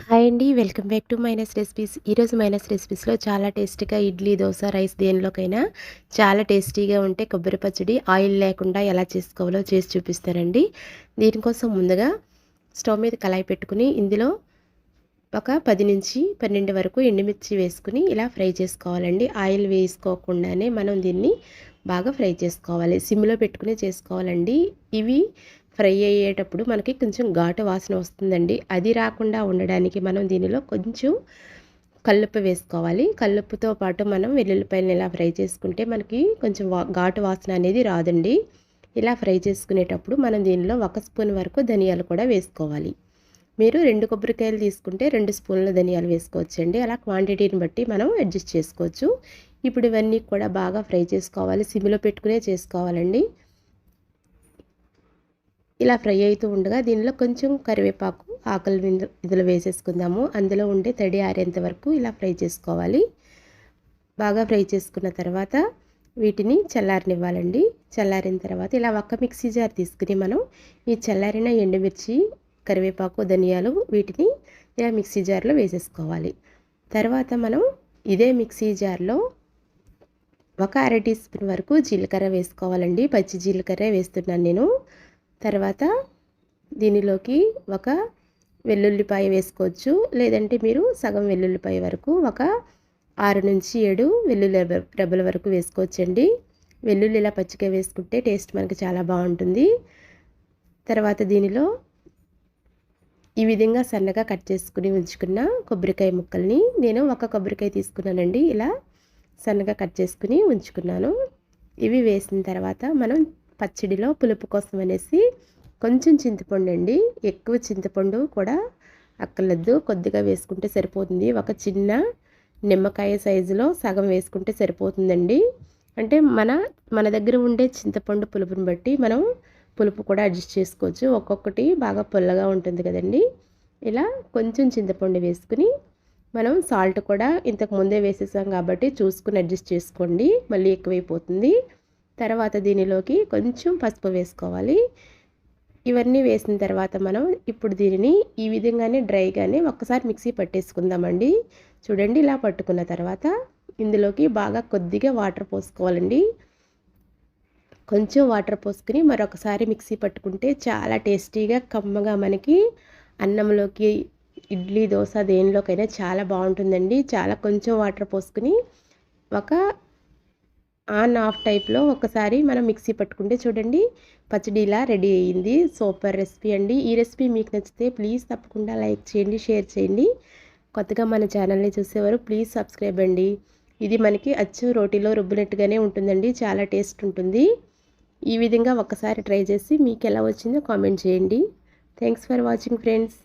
Hi అండి. Welcome back to minus recipes. ఈరోజు minus రెసిపీస్‌లో చాలా టేస్టీగా ఇడ్లీ, దోస, రైస్ దేనిలోకైనా చాలా టేస్టీగా ఉంటే కొబ్బరి పచ్చడి ఆయిల్ లేకుండా ఎలా చేసుకోవాలో చేసి చూపిస్తానండి. దీనికోసం ముందుగా స్టవ్ మీద కళాయి పెట్టుకుని ఇందులో ఒక 10-12 వరకు ఎండుమిర్చి వేసుకుని ఇలా ఫ్రై చేసుకోవాలండి. ఆయిల్ వేసుకోకుండానే మనం దీన్ని బాగా ఫ్రై చేసుకోవాలి. సిమ్‌లో పెట్టుకుని చేసుకోవాలండి. ఇవి ఫ్రై అయ్యేటప్పుడు మనకి కొంచెం ఘాటు వాసన వస్తుందండి. అది రాకుండా ఉండడానికి మనం దీనిలో కొంచెం కల్లుప్పు వేసుకోవాలి. కల్లుప్పుతో పాటు మనం వెల్లుల్లిపాయలను ఇలా ఫ్రై చేసుకుంటే మనకి కొంచెం ఘాటు వాసన అనేది రాదండి. ఇలా ఫ్రై చేసుకునేటప్పుడు మనం దీనిలో 1 స్పూన్ వరకు ధనియాలు కూడా వేసుకోవాలి. మీరు 2 కొబ్బరికాయలు తీసుకుంటే 2 స్పూన్ల ధనియాలు వేసుకోవచ్చండి. అలా క్వాంటిటీని బట్టి మనం అడ్జస్ట్ చేసుకోవచ్చు. ఇప్పుడు ఇవన్నీ కూడా బాగా ఫ్రై చేసుకోవాలి. సిమ్‌లో పెట్టుకునే చేసుకోవాలండి. ఇలా ఫ్రై అవుతూ ఉండగా దీనిలో కొంచెం కరివేపాకు ఆకులు ఇందులో వేసేసుకుందాము. అందులో ఉండే తడి ఆరేంత వరకు ఇలా ఫ్రై చేసుకోవాలి. బాగా ఫ్రై చేసుకున్న తర్వాత వీటిని చల్లారనివ్వాలండి. చల్లారిన తర్వాత ఇలా ఒక్క మిక్సీ జార్ తీసుకుని మనం ఈ చల్లారిన ఎండుమిర్చి, కరివేపాకు, ధనియాలు వీటిని ఇలా మిక్సీ జార్లో వేసేసుకోవాలి. తర్వాత మనం ఇదే మిక్సీ జార్లో ఒక అర టీ స్పూన్ వరకు జీలకర్ర వేసుకోవాలండి. పచ్చి జీలకర్ర వేస్తున్నాను నేను. తర్వాత దీనిలోకి ఒక వెల్లుల్లిపాయ వేసుకోవచ్చు. లేదంటే మీరు సగం వెల్లుల్లిపాయ వరకు ఒక 6-7 వెల్లుల్లి రెబ్బల వరకు వేసుకోవచ్చండి. వెల్లుల్లి ఇలా పచ్చిగా వేసుకుంటే టేస్ట్ మనకి చాలా బాగుంటుంది. తర్వాత దీనిలో ఈ విధంగా సన్నగా కట్ చేసుకుని ఉంచుకున్న కొబ్బరికాయ ముక్కల్ని నేను ఒక కొబ్బరికాయ తీసుకున్నానండి. ఇలా సన్నగా కట్ చేసుకుని ఉంచుకున్నాను. ఇవి వేసిన తర్వాత మనం పచ్చడిలో పులుపు కోసం అనేసి కొంచెం చింతపండు అండి. ఎక్కువ చింతపండు కూడా అక్కర్లేదు. కొద్దిగా వేసుకుంటే సరిపోతుంది. ఒక చిన్న నిమ్మకాయ సైజులో సగం వేసుకుంటే సరిపోతుందండి. అంటే మన దగ్గర ఉండే చింతపండు పులుపుని బట్టి మనం పులుపు కూడా అడ్జస్ట్ చేసుకోవచ్చు. ఒక్కొక్కటి బాగా పుల్లగా ఉంటుంది కదండి. ఇలా కొంచెం చింతపండు వేసుకుని మనం సాల్ట్ కూడా ఇంతకు ముందే వేసేసాం కాబట్టి చూసుకుని అడ్జస్ట్ చేసుకోండి. మళ్ళీ ఎక్కువైపోతుంది. తర్వాత దీనిలోకి కొంచెం పసుపు వేసుకోవాలి. ఇవన్నీ వేసిన తర్వాత మనం ఇప్పుడు దీనిని ఈ విధంగానే డ్రైగానే ఒక్కసారి మిక్సీ పట్టేసుకుందామండి. చూడండి ఇలా పట్టుకున్న తర్వాత ఇందులోకి బాగా కొద్దిగా వాటర్ పోసుకోవాలండి. కొంచెం వాటర్ పోసుకుని మరొకసారి మిక్సీ పట్టుకుంటే చాలా టేస్టీగా కమ్మగా మనకి అన్నంలోకి, ఇడ్లీ, దోస దేనిలోకైనా చాలా బాగుంటుందండి. చాలా కొంచెం వాటర్ పోసుకుని ఒక ఆన్ ఆఫ్ టైప్లో ఒకసారి మనం మిక్సీ పట్టుకుంటే చూడండి పచ్చడి ఇలా రెడీ అయ్యింది. సూపర్ రెసిపీ అండి. ఈ రెసిపీ మీకు నచ్చితే ప్లీజ్ తప్పకుండా లైక్ చేయండి, షేర్ చేయండి. కొత్తగా మన ఛానల్ని చూసేవారు ప్లీజ్ సబ్స్క్రైబ్ అండి. ఇది మనకి అచ్చు రోటీలో రుబ్బినట్టుగానే ఉంటుందండి. చాలా టేస్ట్ ఉంటుంది. ఈ విధంగా ఒకసారి ట్రై చేసి మీకు ఎలా వచ్చిందో కామెంట్ చేయండి. Thanks for watching friends.